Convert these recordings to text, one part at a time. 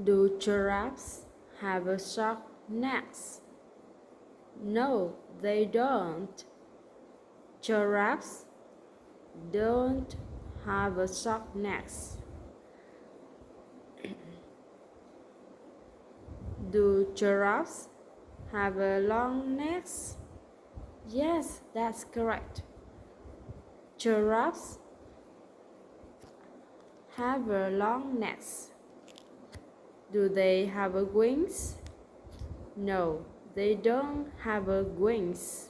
Do giraffes have a sharp necks? No, they don't. Giraffes don't have a sharp necks. Do giraffes have a long necks? Yes, that's correct. Giraffes have a long necks. Do they have a wings? No, they don't have a wings.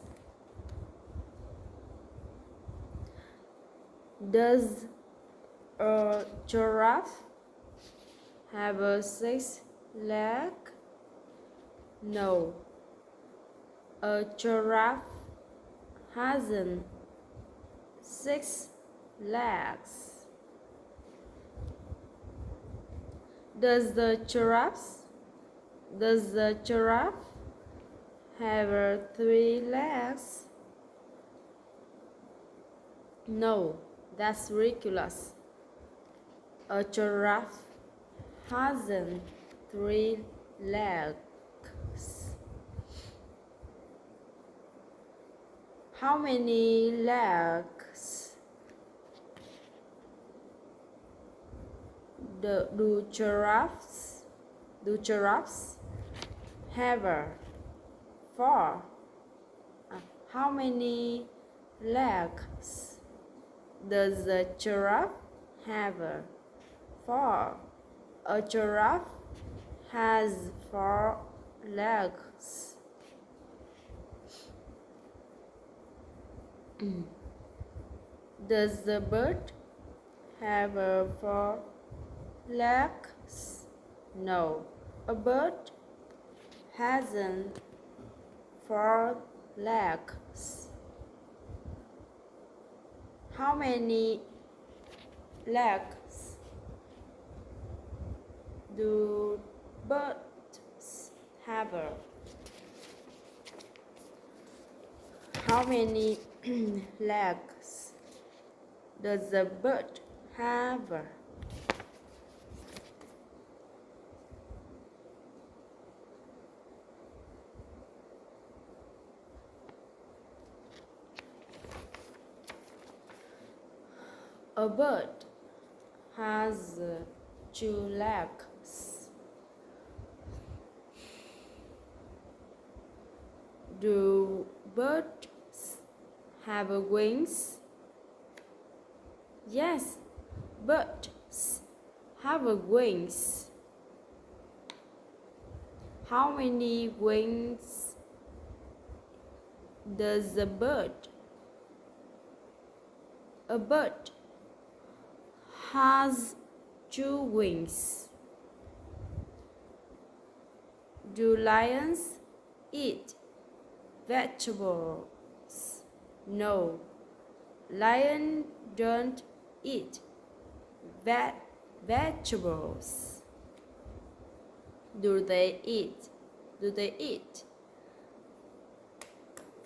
Does a giraffe have a 6 leg? No, a giraffe hasn't 6 legs. Does the giraffe have 3 legs? No, that's ridiculous. A giraffe hasn't 3 legs. How many legs do giraffes have? 4. How many legs does a giraffe have? 4. A giraffe has 4 legs. Does the bird have 4 legs? No, a bird hasn't 4 legs. How many legs do birds have? How many legs does the bird have? A bird has 2 legs. Do birds have wings? Yes, birds have wings. How many wings does a bird? A bird has 2 wings. Do lions eat vegetables? No, lions don't eat vegetables. Do they eat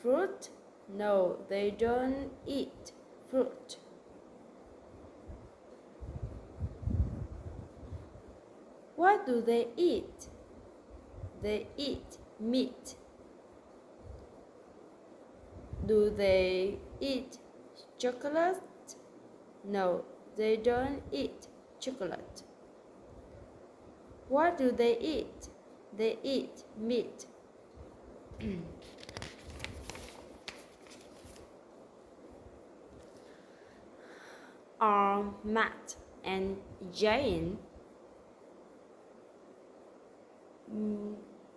fruit? No, they don't eat fruit. What do they eat? They eat meat. Do they eat chocolate? No, they don't eat chocolate. What do they eat? They eat meat. Are Matt and Jane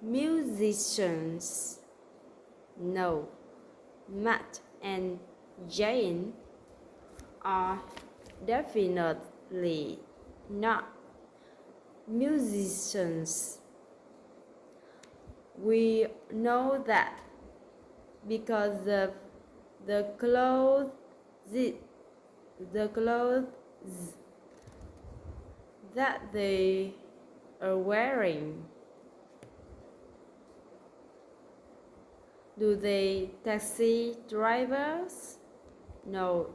musicians? No, Matt and Jane are definitely not musicians. We know that because of the clothes that they are wearing. Do they taxi drivers? No,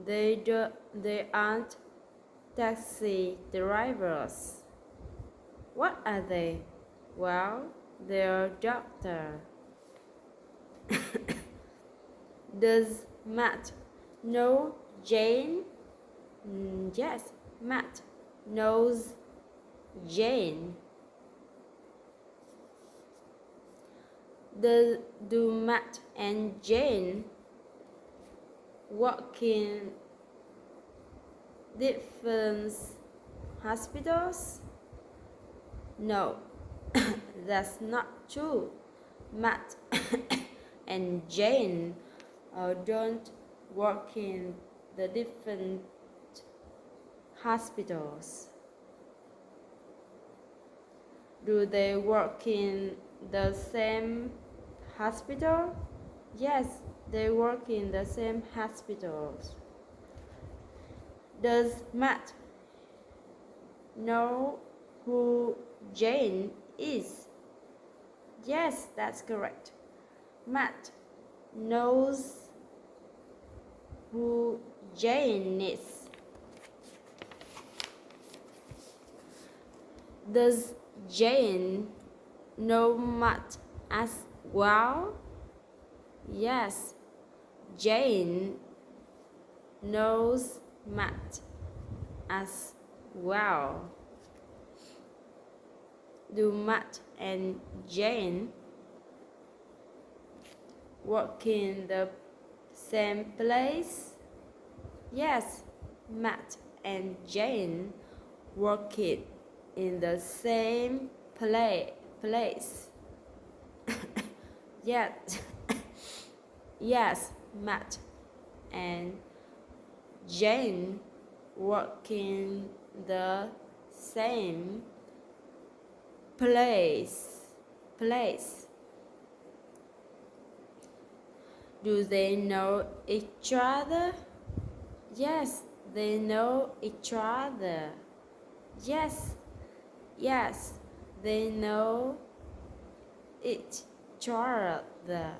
they aren't taxi drivers. What are they? Well, they're doctor. Does Matt know Jane? Yes, Matt knows Jane. Do Matt and Jane work in different hospitals? No, that's not true. Matt and Jane don't work in the different hospitals. Do they work in the same hospital? Yes, they work in the same hospitals. Does Matt know who Jane is? Yes, that's correct. Matt knows who Jane is. Does Jane know Matt as well? Yes, Jane knows Matt as well. Do Matt and Jane work in the same place? Yes, Matt and Jane work in the same place. Yes, yes, Matt and Jane work in the same place. Do they know each other? Yes, they know each other. Yes, they know each other.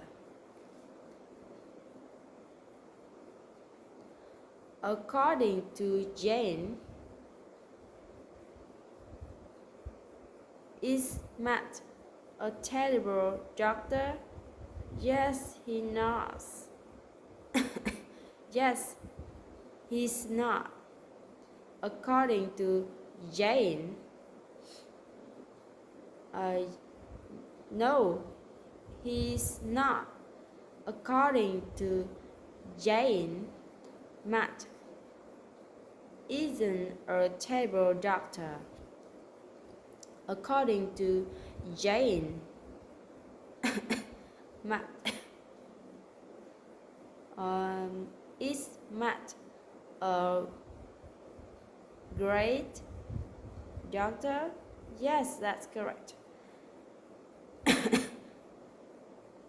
According to Jane, is Matt a terrible doctor? Yes, he knows. Yes, he's not. According to Jane, no, he's not. According to Jane, Matt isn't a terrible doctor. According to Jane, Matt is Matt a great doctor? Yes, that's correct.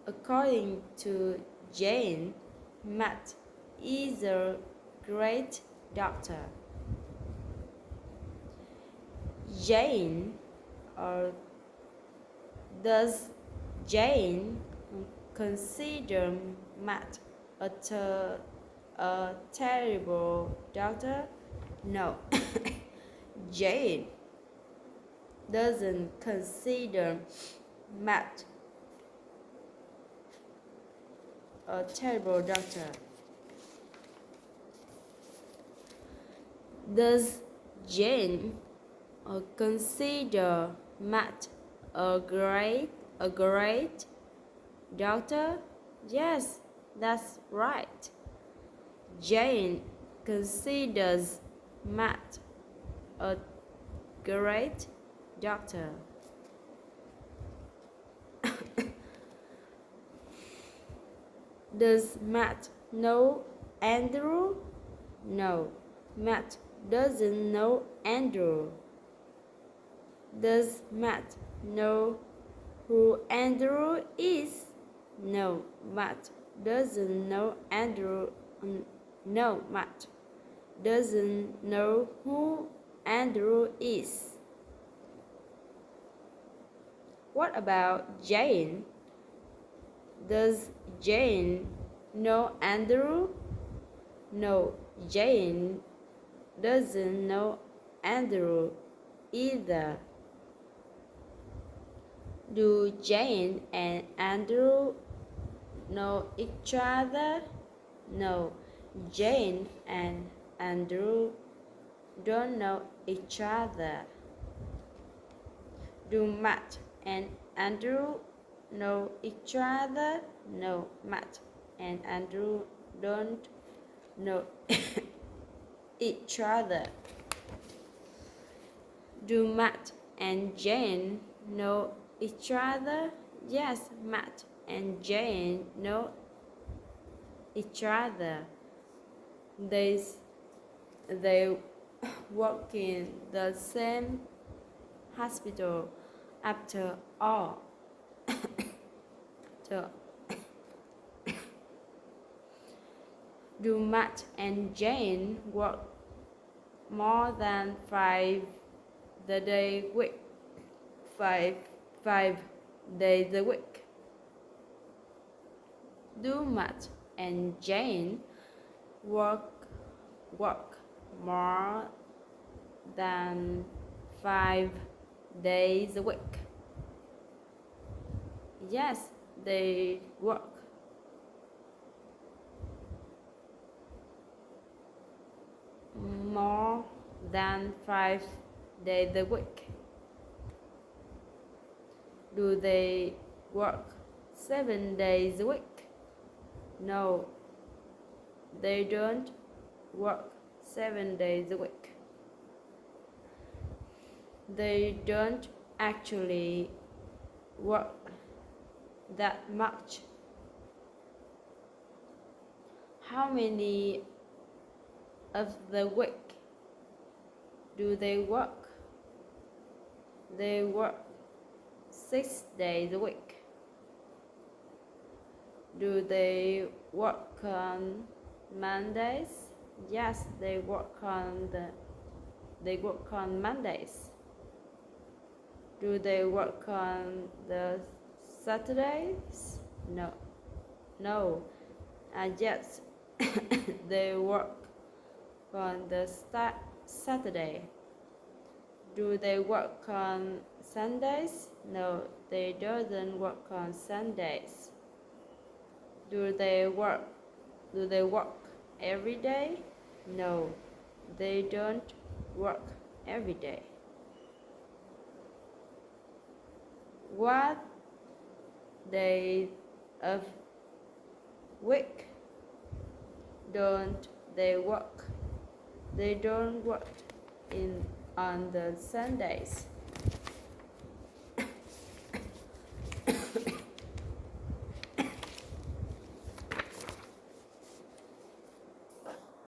According to Jane, Matt is a great doctor. Jane, or does Jane consider Matt a terrible doctor? No. Jane doesn't consider Matt a terrible doctor. Does Jane consider Matt a great doctor? Yes, that's right. Jane considers Matt a great doctor. Does Matt know Andrew? No, Matt doesn't know Andrew. Does Matt know who Andrew is? No, Matt doesn't know Andrew. No, Matt doesn't know who Andrew is. What about Jane? Does Jane know Andrew? No, Jane doesn't know Andrew either. Do Jane and Andrew know each other? No, Jane and Andrew don't know each other. Do Matt and Andrew know each other? No, Matt and Andrew don't know each other. Do Matt and Jane know each other? Yes, Matt and Jane know each other. They work in the same hospital. After all, do Matt and Jane work more than 5 days a week? Do Matt and Jane work more than 5 days a week? Yes, they work more than 5 days a week. Do they work 7 days a week? No, they don't work 7 days a week. They don't actually work that much. How many of the week do they work? They work 6 days a week. Do they work on Mondays? Yes, they work on Mondays. Do they work on the Saturdays? No. Yes, they work on the Saturday. Do they work on Sundays? No, they don't work on Sundays. Do they work every day? No, they don't work every day. What day of week don't they work? They don't work on the Sundays.